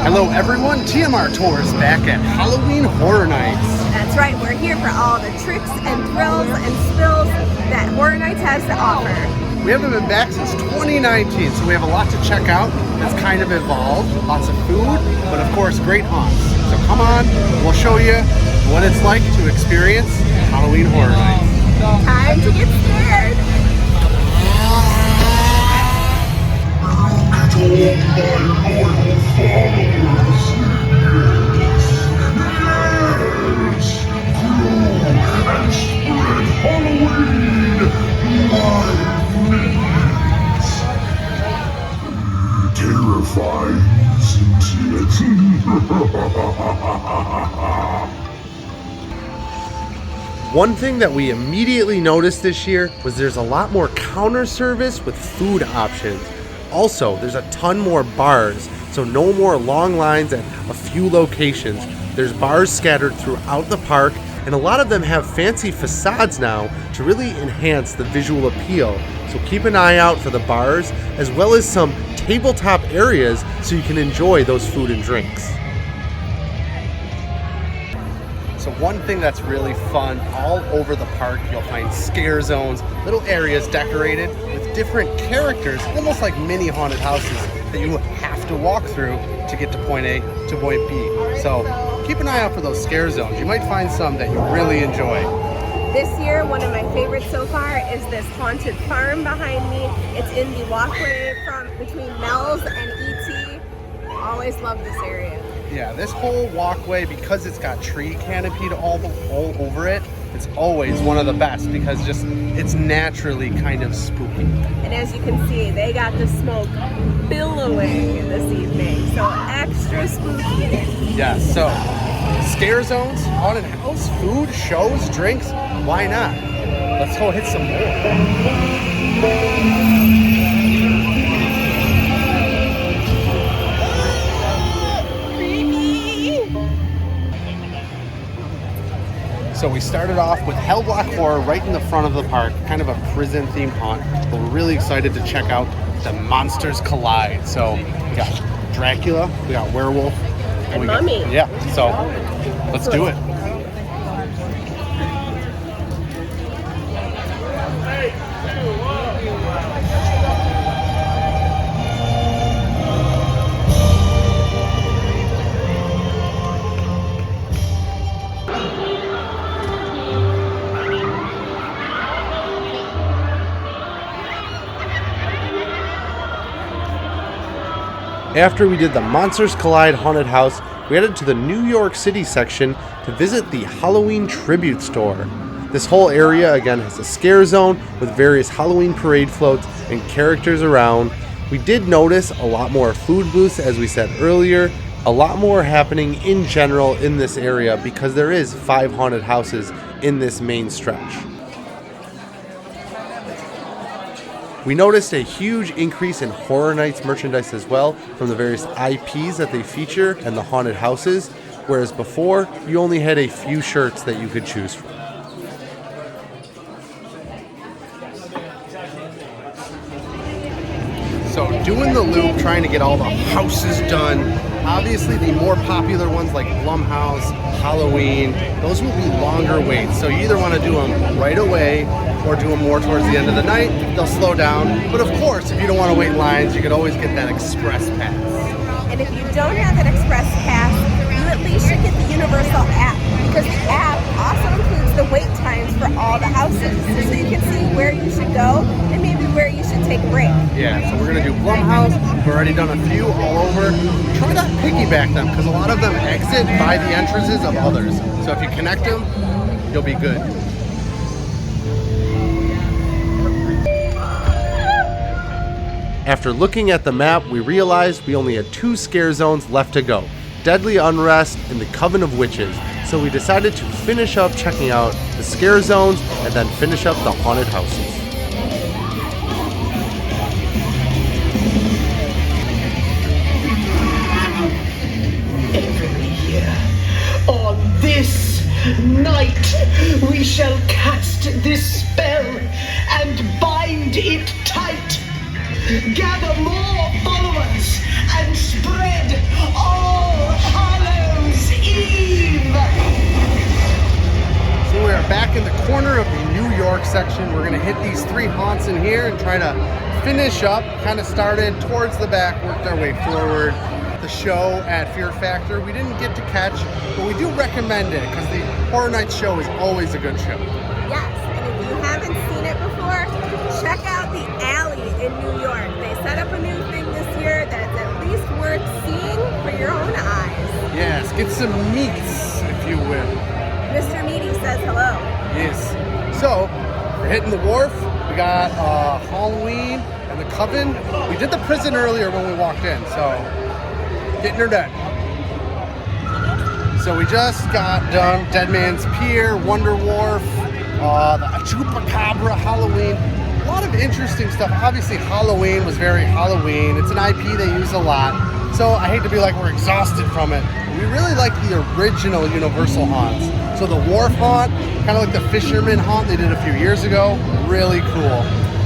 Hello everyone, TMR Tours back at Halloween Horror Nights. That's right, we're here for all the tricks and thrills and spills that Horror Nights has to offer. We haven't been back since 2019, so we have a lot to check out that's kind of evolved. Lots of food, but of course great haunts. So come on, we'll show you what it's like to experience Halloween Horror Nights. Time to get scared! Terrifying, isn't One thing that we immediately noticed this year was there's a lot more counter service with food options. Also, there's a ton more bars, so no more long lines at a few locations. There's bars scattered throughout the park, and a lot of them have fancy facades now to really enhance the visual appeal. So keep an eye out for the bars, as well as some tabletop areas so you can enjoy those food and drinks. So one thing that's really fun, all over the park you'll find scare zones, little areas decorated with different characters, almost like mini haunted houses that you have to walk through to get to point A to point B. So keep an eye out for those scare zones. You might find some that you really enjoy. This year, one of my favorites so far is this haunted farm behind me. It's in the walkway from between Mel's and E.T. Always love this area. Yeah, this whole walkway, because it's got tree canopied all over it, it's always one of the best because just it's naturally kind of spooky. And as you can see, they got the smoke billowing this evening, so extra spooky. Yeah, so scare zones, haunted house, food, shows, drinks, why not? Let's go hit some more. So we started off with Hell Block Horror right in the front of the park, kind of a prison-themed haunt. But we're really excited to check out the Monsters Collide. So we got Dracula, we got Werewolf, and Mummy. Yeah, so let's do it. After we did the Monsters Collide Haunted House, we headed to the New York City section to visit the Halloween Tribute Store. This whole area, again, has a scare zone with various Halloween parade floats and characters around. We did notice a lot more food booths, as we said earlier, a lot more happening in general in this area because there is 5 haunted houses in this main stretch. We noticed a huge increase in Horror Nights merchandise as well from the various IPs that they feature and the haunted houses, whereas before you only had a few shirts that you could choose from. So doing the loop, trying to get all the houses done. Obviously the more popular ones like Blumhouse, Halloween, those will be longer waits. So you either want to do them right away or do them more towards the end of the night. They'll slow down. But of course, if you don't want to wait in lines, you could always get that express pass. And if you don't have that express pass, you at least should get the Universal app, because the app also includes the wait times for all the houses. So you can see where you should go and maybe where you should take a break. Yeah, so we're going to do Blumhouse. We've already done a few all over. Try not to piggyback them, because a lot of them exit by the entrances of others. So if you connect them, you'll be good. After looking at the map, we realized we only had 2 scare zones left to go, Deadly Unrest and the Coven of Witches. So we decided to finish up checking out the scare zones and then finish up the haunted houses. Every year, on this night, we shall cast this spell and bind it tight. Gather more followers and spread all park section. We're gonna hit these 3 haunts in here and try to finish up. Kind of started towards the back, worked our way forward. The show at Fear Factor we didn't get to catch, but we do recommend it because the Horror Nights show is always a good show. Yes, and if you haven't seen it before, check out the alley in New York. They set up a new thing this year that's at least worth seeing for your own eyes. Yes, get some meats, if you will. Mr. Meaty says hello. Yes. So, we're hitting the Wharf. We got Halloween and the Coven. We did the prison earlier when we walked in, so getting her done. So we just got done Dead Man's Pier, Wonder Wharf, the Chupacabra, Halloween. A lot of interesting stuff. Obviously, Halloween was very Halloween. It's an IP they use a lot. So I hate to be like we're exhausted from it. We really like the original Universal haunts. So the Wharf haunt, kind of like the Fisherman haunt they did a few years ago. Really cool.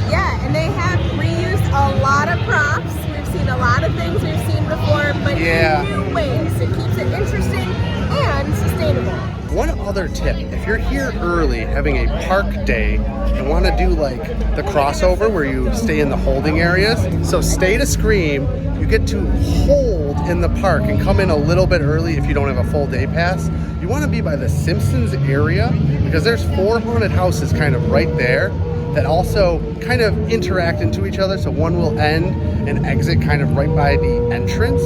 Yeah, and they have reused a lot of props. We've seen a lot of things we've seen before, but in new ways. It keeps it interesting and sustainable. One other tip, if you're here early having a park day and want to do like the crossover where you stay in the holding areas, so stay to Scream, you get to hold in the park and come in a little bit early if you don't have a full day pass. You want to be by the Simpsons area because there's 4 haunted houses kind of right there that also kind of interact into each other, so one will end and exit kind of right by the entrance.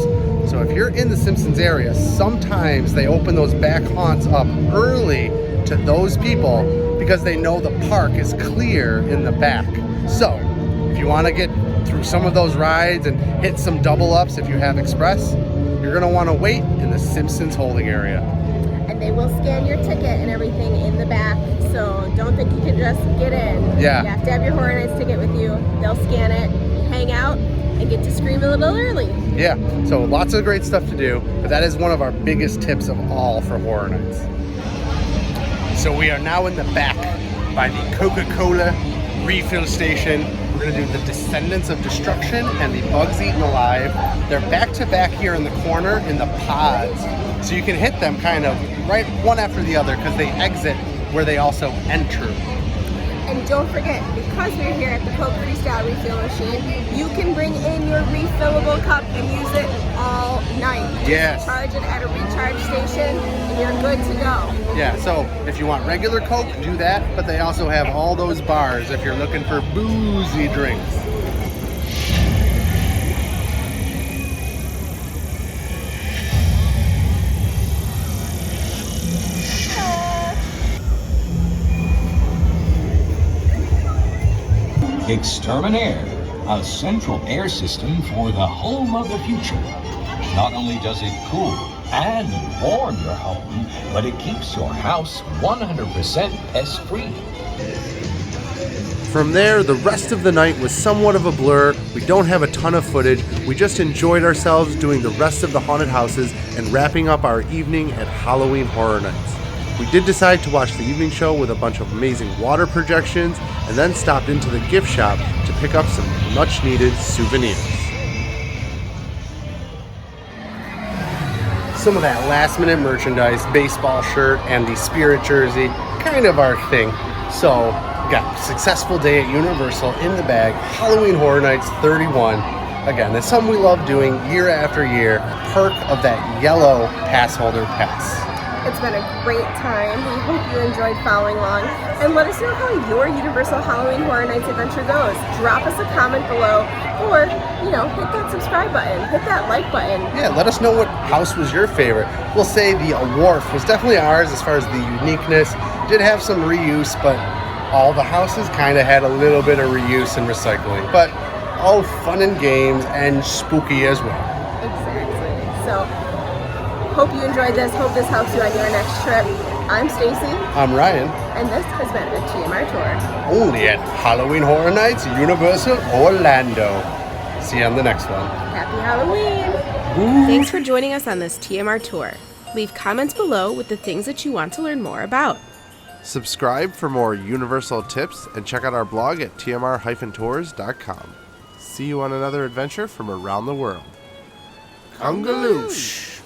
So if you're in the Simpsons area, sometimes they open those back haunts up early to those people because they know the park is clear in the back. So if you want to get through some of those rides and hit some double ups if you have Express, you're going to want to wait in the Simpsons holding area. And they will scan your ticket and everything in the back, so don't think you can just get in. Yeah. You have to have your Horror Nights ticket with you. They'll scan it, hang out, and get to Scream a little early. Yeah, so lots of great stuff to do, but that is one of our biggest tips of all for Horror Nights. So we are now in the back by the CocaCola refill station. We're gonna do the Descendants of Destruction and the Bugs Eaten Alive. They're back to back here in the corner in the pods. So you can hit them kind of right one after the other because they exit where they also enter. And don't forget, because we're here at the Coke Freestyle Refill Machine, you can bring in your refillable cup and use it all night. Yes. Charge it at a recharge station and you're good to go. Yeah, so if you want regular Coke, do that, but they also have all those bars if you're looking for boozy drinks. Exterminaire, a central air system for the home of the future. Not only does it cool and warm your home, but it keeps your house 100% pest-free. From there, the rest of the night was somewhat of a blur. We don't have a ton of footage. We just enjoyed ourselves doing the rest of the haunted houses and wrapping up our evening at Halloween Horror Nights. We did decide to watch the evening show with a bunch of amazing water projections and then stopped into the gift shop to pick up some much needed souvenirs. Some of that last minute merchandise, baseball shirt and the Spirit jersey, kind of our thing. So, got a successful day at Universal in the bag, Halloween Horror Nights 31. Again, that's something we love doing year after year. Perk of that yellow pass holder pass. It's been a great time. We hope you enjoyed following along. And let us know how your Universal Halloween Horror Nights adventure goes. Drop us a comment below or, hit that subscribe button. Hit that like button. Yeah, let us know what house was your favorite. We'll say the Wharf was definitely ours as far as the uniqueness. Did have some reuse, but all the houses kind of had a little bit of reuse and recycling. But all fun and games and spooky as well. Exactly. So, hope you enjoyed this. Hope this helps you on your next trip. I'm Stacy. I'm Ryan. And this has been a TMR Tour. Only at Halloween Horror Nights, Universal Orlando. See you on the next one. Happy Halloween. Thanks for joining us on this TMR Tour. Leave comments below with the things that you want to learn more about. Subscribe for more Universal tips and check out our blog at tmr-tours.com. See you on another adventure from around the world. Congaloosh!